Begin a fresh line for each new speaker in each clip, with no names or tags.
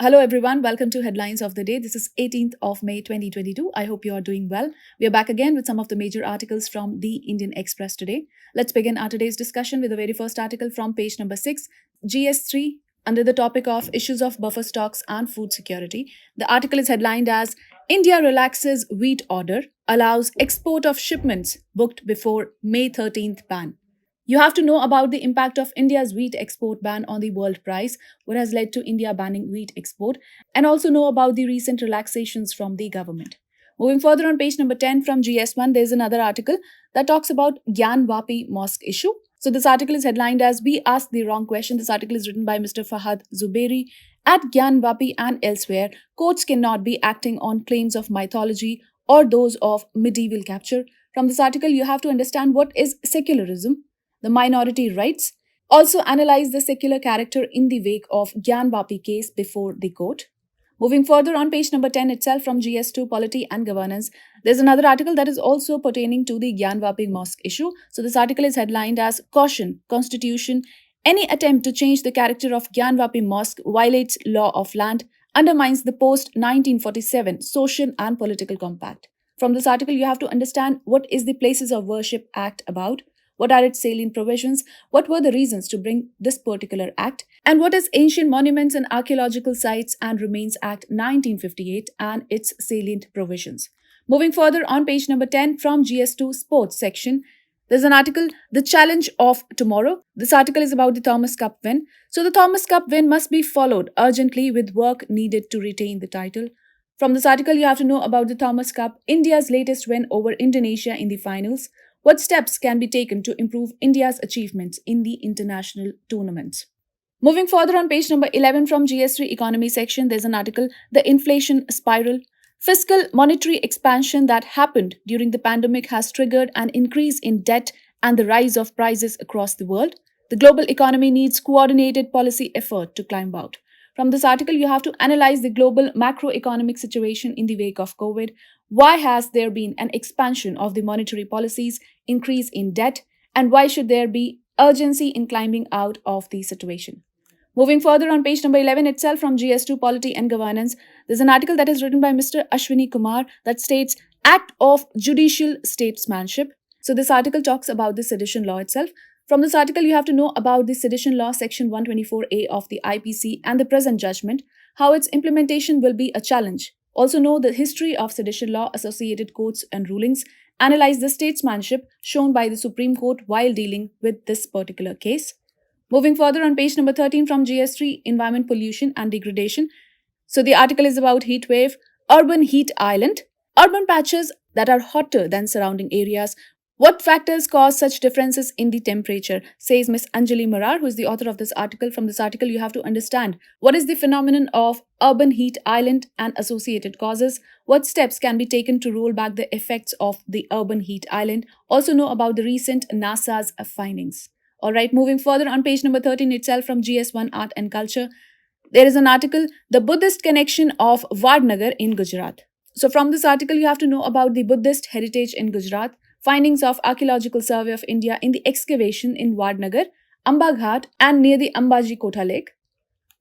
Hello everyone, welcome to Headlines of the Day. This is 18th of May 2022. I hope you are doing well. We are back again with some of the major articles from the Indian Express today. Let's begin our today's discussion with the very first article from page number 6, GS3, under the topic of issues of buffer stocks and food security. The article is headlined as India relaxes wheat order, allows export of shipments booked before May 13th ban. You have to know about the impact of India's wheat export ban on the world price, what has led to India banning wheat export, and also know about the recent relaxations from the government. Moving further on page number 10 from GS1, there's another article that talks about Gyan Vapi mosque issue. So this article is headlined as We Asked the Wrong Question. This article is written by Mr. Fahad Zubairi. At Gyan Vapi and elsewhere, courts cannot be acting on claims of mythology or those of medieval capture. From this article, you have to understand what is secularism, the minority rights, also analyze the secular character in the wake of Gyan Vapi case before the court. Moving further on page number 10 itself from GS2 Polity and Governance, there's another article that is also pertaining to the Gyan Vapi mosque issue. So this article is headlined as Caution, Constitution, any attempt to change the character of Gyan Vapi mosque violates law of land, undermines the post-1947 social and political compact. From this article, you have to understand what is the Places of Worship Act about, what are its salient provisions, what were the reasons to bring this particular act, and what is Ancient Monuments and Archaeological Sites and Remains Act 1958 and its salient provisions. Moving further on page number 10 from GS2 Sports section, there's an article, The Challenge of Tomorrow. This article is about the Thomas Cup win. So the Thomas Cup win must be followed urgently with work needed to retain the title. From this article, you have to know about the Thomas Cup, India's latest win over Indonesia in the finals. What steps can be taken to improve India's achievements in the international tournaments? Moving further on page number 11 from GS3 Economy section, there's an article, The Inflation Spiral. Fiscal monetary expansion that happened during the pandemic has triggered an increase in debt and the rise of prices across the world. The global economy needs coordinated policy effort to climb out. From this article, you have to analyze the global macroeconomic situation in the wake of COVID. Why has there been an expansion of the monetary policies, increase in debt, and why should there be urgency in climbing out of the situation? Moving further on page number 11 itself from GS2 Polity and Governance, there's an article that is written by Mr. Ashwini Kumar that states Act of Judicial Statesmanship. So this article talks about the Sedition Law itself. From this article, you have to know about the Sedition Law Section 124A of the IPC and the present judgment, how its implementation will be a challenge. Also know the history of Sedition Law, associated courts and rulings, analyze the statesmanship shown by the Supreme Court while dealing with this particular case. Moving further on page number 13 from GS3, Environment Pollution and Degradation. So the article is about heat wave, urban heat island, urban patches that are hotter than surrounding areas. What factors cause such differences in the temperature, says Ms. Anjali Marar, who is the author of this article. From this article, you have to understand what is the phenomenon of urban heat island and associated causes, what steps can be taken to roll back the effects of the urban heat island, also know about the recent NASA's findings. Alright, moving further on page number 13 itself from GS1 Art and Culture, there is an article, The Buddhist Connection of Vadnagar in Gujarat. So from this article, you have to know about the Buddhist heritage in Gujarat, findings of Archaeological Survey of India in the excavation in Vadnagar, Amba Ghat and near the Ambaji Kotha Lake.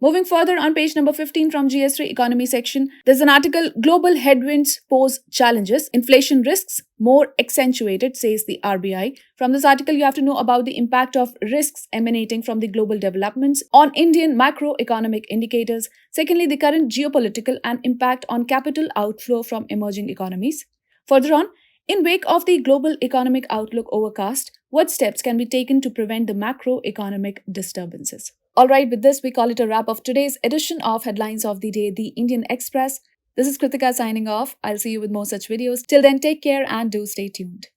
Moving further on page number 15 from GS3 Economy section, there's an article, Global Headwinds Pose Challenges, Inflation Risks More Accentuated, says the RBI. From this article, you have to know about the impact of risks emanating from the global developments on Indian macroeconomic indicators. Secondly, the current geopolitical and impact on capital outflow from emerging economies. Further on, in wake of the global economic outlook overcast, what steps can be taken to prevent the macroeconomic disturbances? Alright, with this, we call it a wrap of today's edition of Headlines of the Day, the Indian Express. This is Kritika signing off. I'll see you with more such videos. Till then, take care and do stay tuned.